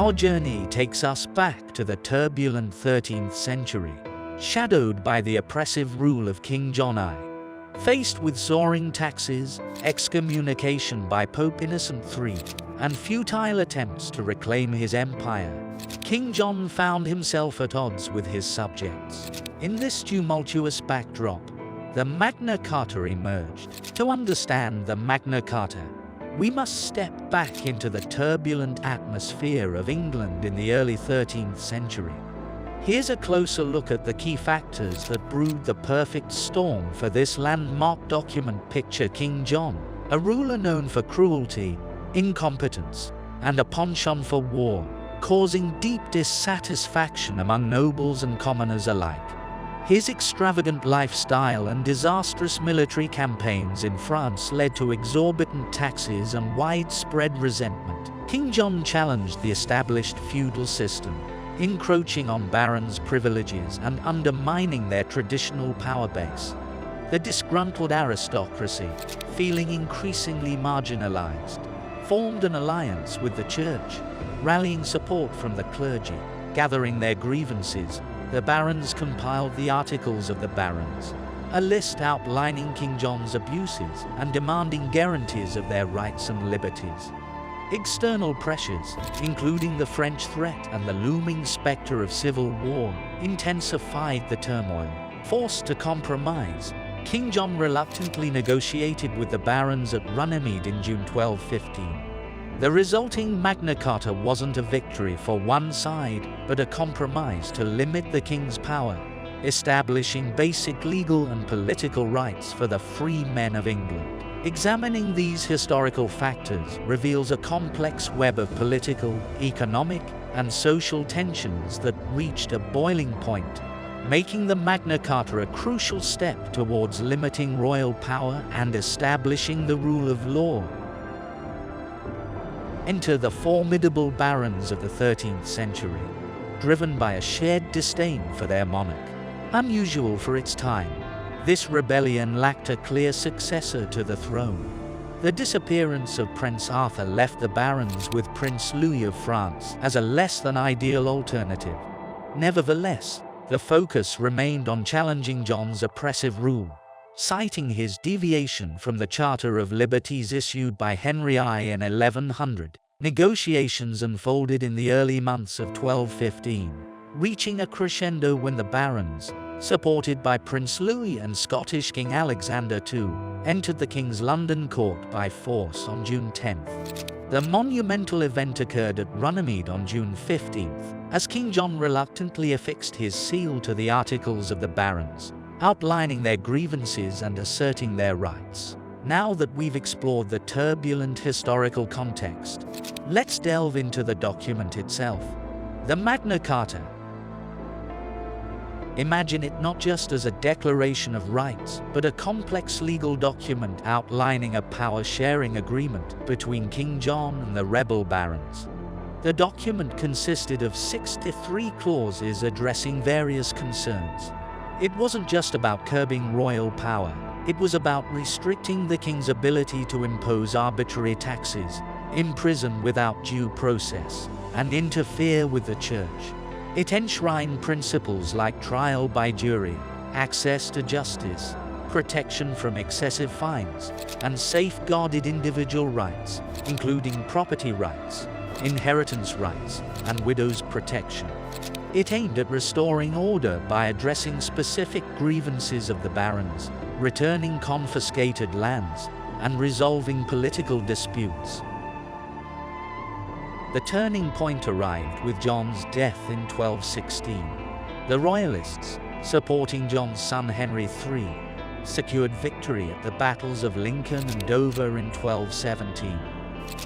Our journey takes us back to the turbulent 13th century, shadowed by the oppressive rule of King John I. Faced with soaring taxes, excommunication by Pope Innocent III, and futile attempts to reclaim his empire, King John found himself at odds with his subjects. In this tumultuous backdrop, the Magna Carta emerged. To understand the Magna Carta, we must step back into the turbulent atmosphere of England in the early 13th century. Here's a closer look at the key factors that brewed the perfect storm for this landmark document. Picture King John, a ruler known for cruelty, incompetence, and a penchant for war, causing deep dissatisfaction among nobles and commoners alike. His extravagant lifestyle and disastrous military campaigns in France led to exorbitant taxes and widespread resentment. King John challenged the established feudal system, encroaching on barons' privileges and undermining their traditional power base. The disgruntled aristocracy, feeling increasingly marginalized, formed an alliance with the church, rallying support from the clergy. Gathering their grievances, the barons compiled the Articles of the Barons, a list outlining King John's abuses and demanding guarantees of their rights and liberties. External pressures, including the French threat and the looming specter of civil war, intensified the turmoil. Forced to compromise, King John reluctantly negotiated with the barons at Runnymede in June 1215. The resulting Magna Carta wasn't a victory for one side, but a compromise to limit the king's power, establishing basic legal and political rights for the free men of England. Examining these historical factors reveals a complex web of political, economic, and social tensions that reached a boiling point, making the Magna Carta a crucial step towards limiting royal power and establishing the rule of law. Enter the formidable barons of the 13th century, driven by a shared disdain for their monarch. Unusual for its time, this rebellion lacked a clear successor to the throne. The disappearance of Prince Arthur left the barons with Prince Louis of France as a less than ideal alternative. Nevertheless, the focus remained on challenging John's oppressive rule. Citing his deviation from the Charter of Liberties issued by Henry I in 1100, negotiations unfolded in the early months of 1215, reaching a crescendo when the barons, supported by Prince Louis and Scottish King Alexander II, entered the King's London court by force on June 10th. The monumental event occurred at Runnymede on June 15th, as King John reluctantly affixed his seal to the Articles of the Barons, outlining their grievances and asserting their rights. Now that we've explored the turbulent historical context, let's delve into the document itself. The Magna Carta. Imagine it not just as a declaration of rights, but a complex legal document outlining a power-sharing agreement between King John and the rebel barons. The document consisted of 63 clauses addressing various concerns. It wasn't just about curbing royal power, it was about restricting the king's ability to impose arbitrary taxes, imprison without due process, and interfere with the church. It enshrined principles like trial by jury, access to justice, protection from excessive fines, and safeguarded individual rights, including property rights, inheritance rights, and widows' protection. It aimed at restoring order by addressing specific grievances of the barons, returning confiscated lands, and resolving political disputes. The turning point arrived with John's death in 1216. The Royalists, supporting John's son Henry III, secured victory at the battles of Lincoln and Dover in 1217.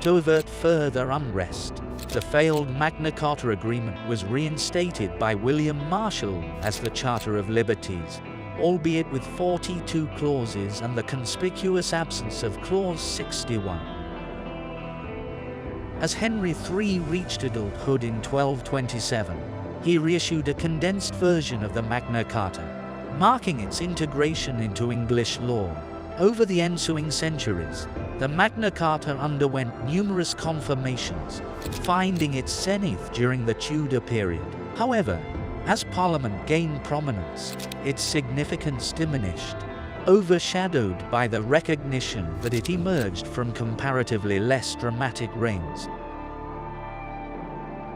To avert further unrest, the failed Magna Carta agreement was reinstated by William Marshall as the Charter of Liberties, albeit with 42 clauses and the conspicuous absence of Clause 61. As Henry III reached adulthood in 1227, he reissued a condensed version of the Magna Carta, marking its integration into English law. Over the ensuing centuries, The Magna Carta underwent numerous confirmations, finding its zenith during the Tudor period. However, as Parliament gained prominence, its significance diminished, overshadowed by the recognition that it emerged from comparatively less dramatic reigns.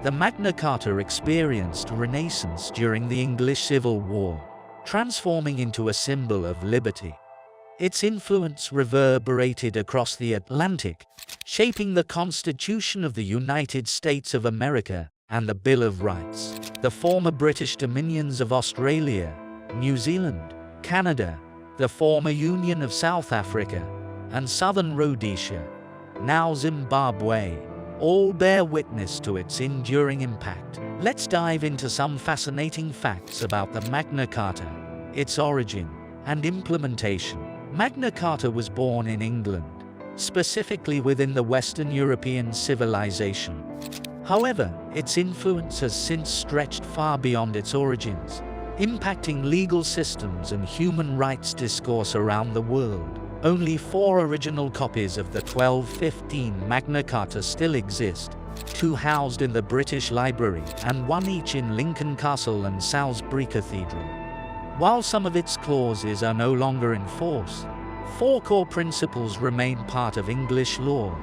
The Magna Carta experienced renaissance during the English Civil War, transforming into a symbol of liberty. Its influence reverberated across the Atlantic, shaping the Constitution of the United States of America and the Bill of Rights. The former British dominions of Australia, New Zealand, Canada, the former Union of South Africa, and Southern Rhodesia, now Zimbabwe, all bear witness to its enduring impact. Let's dive into some fascinating facts about the Magna Carta, its origin, and implementation. Magna Carta was born in England, specifically within the Western European civilization. However, its influence has since stretched far beyond its origins, impacting legal systems and human rights discourse around the world. Only 4 original copies of the 1215 Magna Carta still exist, 2 housed in the British Library and 1 each in Lincoln Castle and Salisbury Cathedral. While some of its clauses are no longer in force, 4 core principles remain part of English law: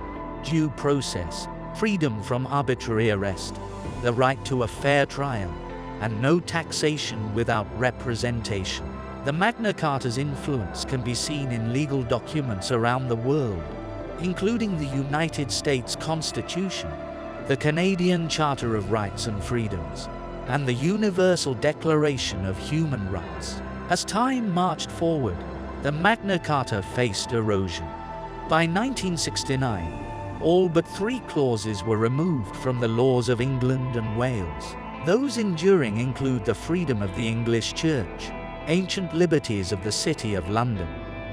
due process, freedom from arbitrary arrest, the right to a fair trial, and no taxation without representation. The Magna Carta's influence can be seen in legal documents around the world, including the United States Constitution, the Canadian Charter of Rights and Freedoms, and the Universal Declaration of Human Rights. As time marched forward, the Magna Carta faced erosion. By 1969, all but 3 clauses were removed from the laws of England and Wales. Those enduring include the freedom of the English Church, ancient liberties of the City of London,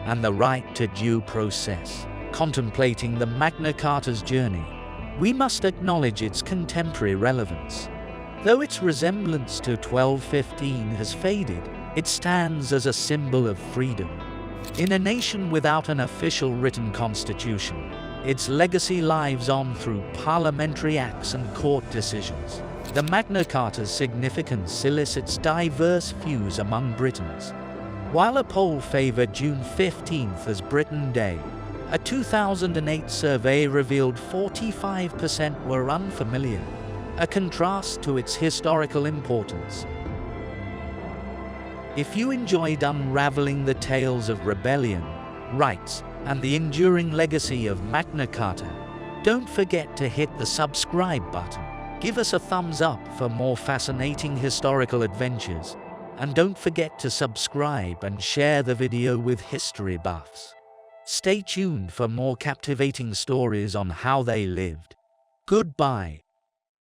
and the right to due process. Contemplating the Magna Carta's journey, we must acknowledge its contemporary relevance. Though its resemblance to 1215 has faded, it stands as a symbol of freedom. In a nation without an official written constitution, its legacy lives on through parliamentary acts and court decisions. The Magna Carta's significance elicits diverse views among Britons. While a poll favored June 15th as Britain Day, a 2008 survey revealed 45% were unfamiliar, a contrast to its historical importance. If you enjoyed unraveling the tales of rebellion, rights, and the enduring legacy of Magna Carta, don't forget to hit the subscribe button. Give us a thumbs up for more fascinating historical adventures, and don't forget to subscribe and share the video with history buffs. Stay tuned for more captivating stories on how they lived. Goodbye.